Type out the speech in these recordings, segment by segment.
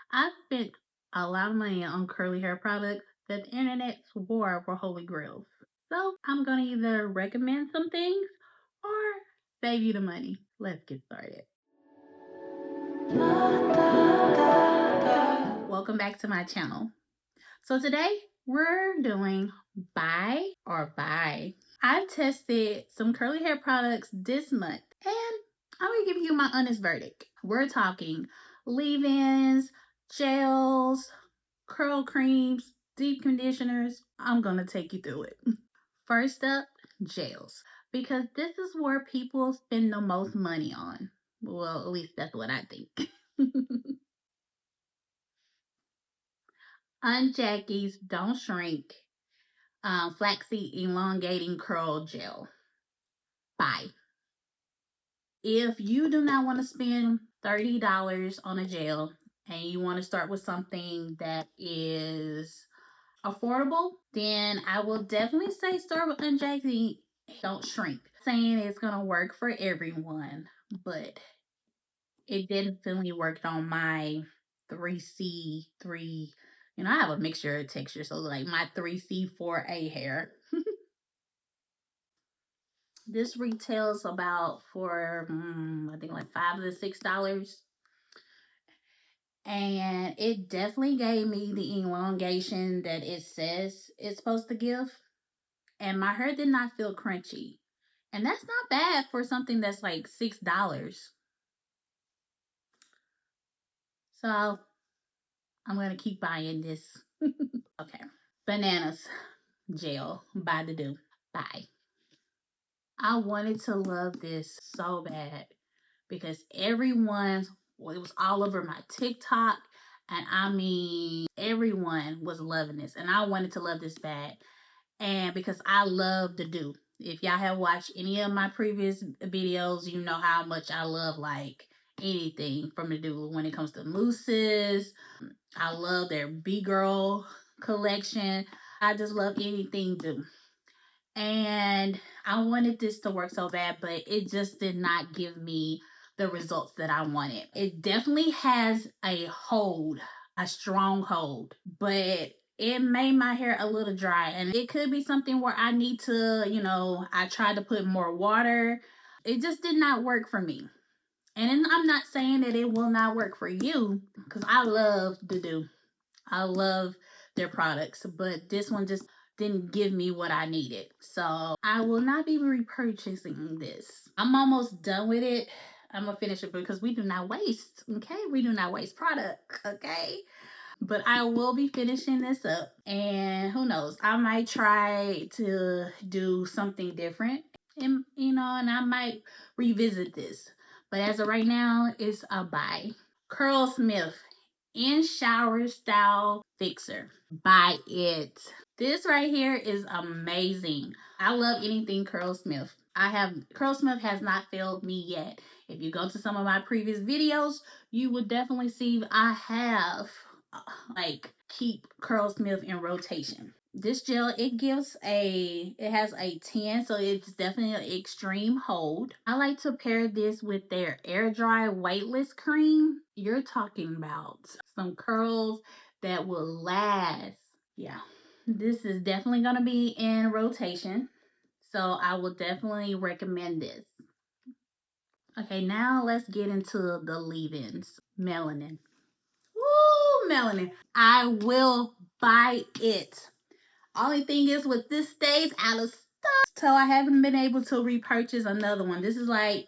I spent a lot of money on curly hair products that the internet swore were holy grails. So I'm gonna either recommend some things or save you the money. Let's get started. Welcome back to my channel. So today we're doing buy or buy. I've tested some curly hair products this month and I'm gonna give you my honest verdict. We're talking leave-ins, gels, curl creams, deep conditioners. I'm gonna take you through it. First up, gels. Because this is where people spend the most money on. Well, at least that's what I think. Unjackie's Don't Shrink Flaxseed Elongating Curl Gel. Bye. If you do not want to spend $30 on a gel and you want to start with something that is affordable, then I will definitely say start with Unjackie Don't Shrink. Saying it's gonna work for everyone, but it definitely worked on my 3C3. I have a mixture of texture, so like my 3C4A hair. This retails about for I think like $5 to $6, and it definitely gave me the elongation that it says it's supposed to give. And my hair did not feel crunchy, and that's not bad for something that's like $6. So I'm gonna keep buying this. Okay, bananas gel by the Doux. Bye. I wanted to love this so bad because it was all over my TikTok, and I mean, everyone was loving this, and I wanted to love this bad. And because I love the Doux. If y'all have watched any of my previous videos, you know how much I love like anything from the Doux when it comes to mousses. I love their B-Girl collection. I just love anything Doux. And I wanted this to work so bad, but it just did not give me the results that I wanted. It definitely has a strong hold, but it made my hair a little dry. And it could be something where I need to, I tried to put more water. It just did not work for me. And I'm not saying that it will not work for you, because I love the Doux. I love their products, but this one just didn't give me what I needed. So I will not be repurchasing this. I'm almost done with it. I'm gonna finish it because we do not waste, okay? We do not waste product, okay? But I will be finishing this up, and who knows, I might try to do something different, and I might revisit this. But as of right now, it's a buy. Curlsmith in shower style fixer. Buy it. This right here is amazing. I love anything Curlsmith. Curlsmith has not failed me yet. If you go to some of my previous videos, you will definitely see I have like keep Curlsmith in rotation. This gel, it has a 10, so it's definitely an extreme hold. I like to pair this with their air dry weightless cream. You're talking about some curls that will last. Yeah, this is definitely going to be in rotation, so I will definitely recommend this. Okay, now let's get into the leave-ins. Melanin. Woo, Melanin. I will buy it. Only thing is with this stays out of stock, so I haven't been able to repurchase another one. This is like,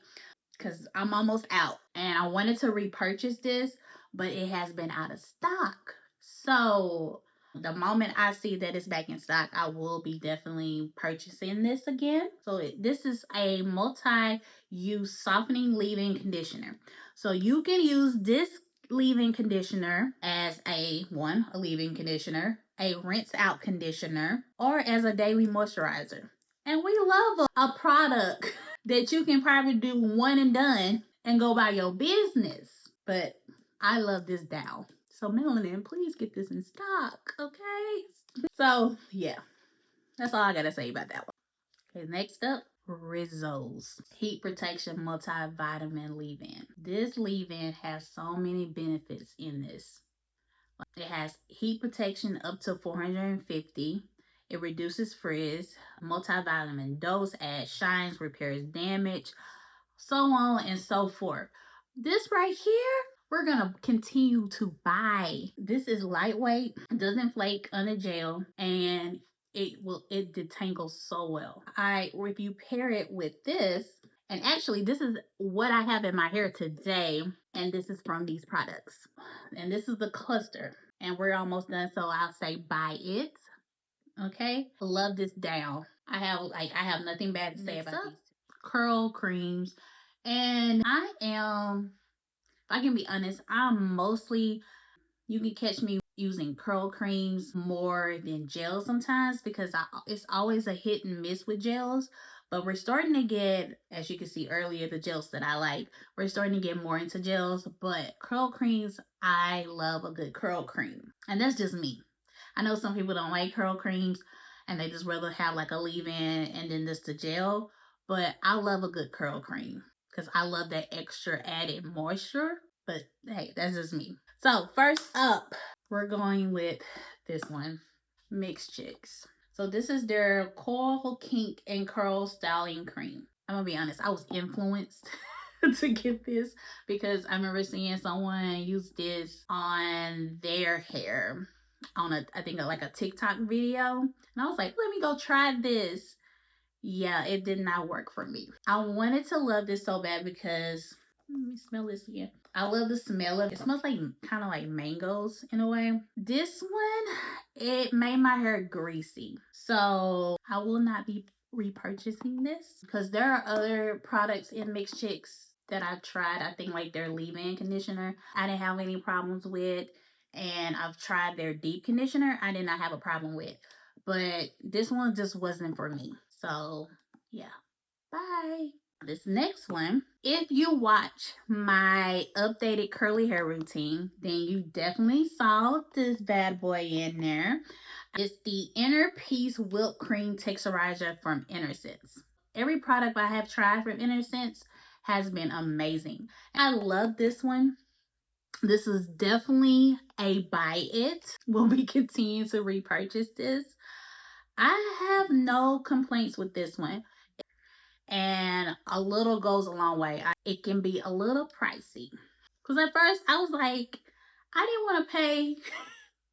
because I'm almost out, and I wanted to repurchase this, but it has been out of stock. So the moment I see that it's back in stock, I will be definitely purchasing this again. So this is a multi-use softening leave-in conditioner. So you can use this leave-in conditioner as a leave-in conditioner, a rinse out conditioner, or as a daily moisturizer. And we love a product that you can probably do one and done and go by your business. But I love this down. So Melanin, please get this in stock, okay? So yeah, that's all I gotta say about that one. Okay, next up, Rizos Heat Protection Multivitamin Leave-In. This leave-in has so many benefits in this. It has heat protection up to 450. It reduces frizz, multivitamin dose, adds shines, repairs damage, so on and so forth. This right here, we're gonna continue to buy. This is lightweight, doesn't flake on the gel, and it detangles so well. If you pair it with this, and actually this is what I have in my hair today, and this is from these products. And this is the Custard. And we're almost done, so I'll say buy it. Okay. Love this down. I have nothing bad to say about these curl creams. And if I can be honest, I'm mostly, you can catch me using curl creams more than gels sometimes because it's always a hit and miss with gels. But we're starting to get, as you can see earlier, the gels that I like. We're starting to get more into gels, but curl creams, I love a good curl cream. And that's just me. I know some people don't like curl creams and they just rather have like a leave-in and then just the gel. But I love a good curl cream because I love that extra added moisture. But hey, that's just me. So first up, we're going with this one, Mixed Chicks. So this is their Coil, Kink, and Curl Styling Cream. I'm gonna be honest, I was influenced to get this because I remember seeing someone use this on their hair on I think like a TikTok video, and I was like, let me go try this. Yeah, it did not work for me. I wanted to love this so bad because let me smell this again. I love the smell of it. It smells like kind of like mangoes in a way. This one, it made my hair greasy. So I will not be repurchasing this because there are other products in Mixed Chicks that I've tried. I think like their leave-in conditioner, I didn't have any problems with. And I've tried their deep conditioner. I did not have a problem with. But this one just wasn't for me. So yeah. Bye. This next one, if you watch my updated curly hair routine, then you definitely saw this bad boy in there. It's the Inner Peace Whipped Cream Texturizer from Innersense. Every product I have tried from Innersense has been amazing. I love this one. This is definitely a buy it when we continue to repurchase this. I have no complaints with this one. And a little goes a long way. It can be a little pricey. Because at first I was like, I didn't want to pay,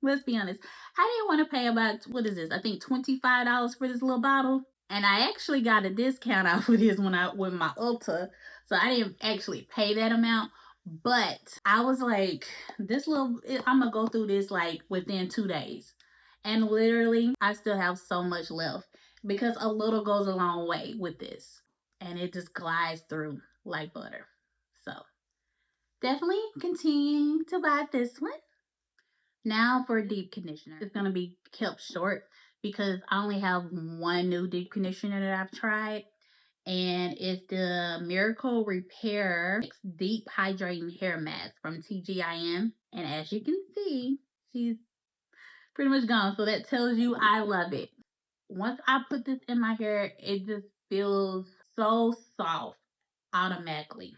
let's be honest, I didn't want to pay about, what is this? I think $25 for this little bottle. And I actually got a discount off of this with my Ulta. So I didn't actually pay that amount. But I was like, I'm going to go through this like within 2 days. And literally, I still have so much left because a little goes a long way with this. And it just glides through like butter. So definitely continue to buy this one. Now for deep conditioner. It's going to be kept short because I only have one new deep conditioner that I've tried. And it's the Miracle Repair Deep Hydrating Hair Mask from TGIN. And as you can see, she's pretty much gone. So that tells you I love it. Once I put this in my hair, it just feels so soft automatically.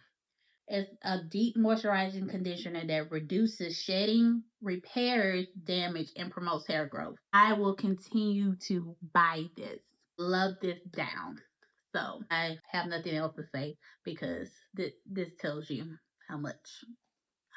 It's a deep moisturizing conditioner that reduces shedding, repairs damage, and promotes hair growth. I will continue to buy this. Love this down. So I have nothing else to say because this tells you how much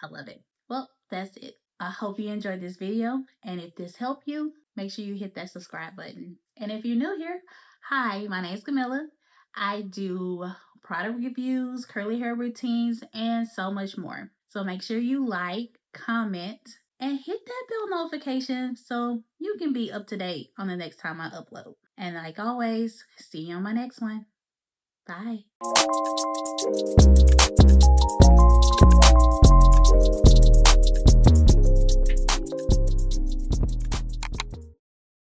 I love it. Well, that's it. I hope you enjoyed this video. And if this helped you, make sure you hit that subscribe button. And if you're new here, hi, my name is Camilla. I do product reviews, curly hair routines, and so much more. So make sure you like, comment, and hit that bell notification so you can be up to date on the next time I upload. And like always, see you on my next one. Bye.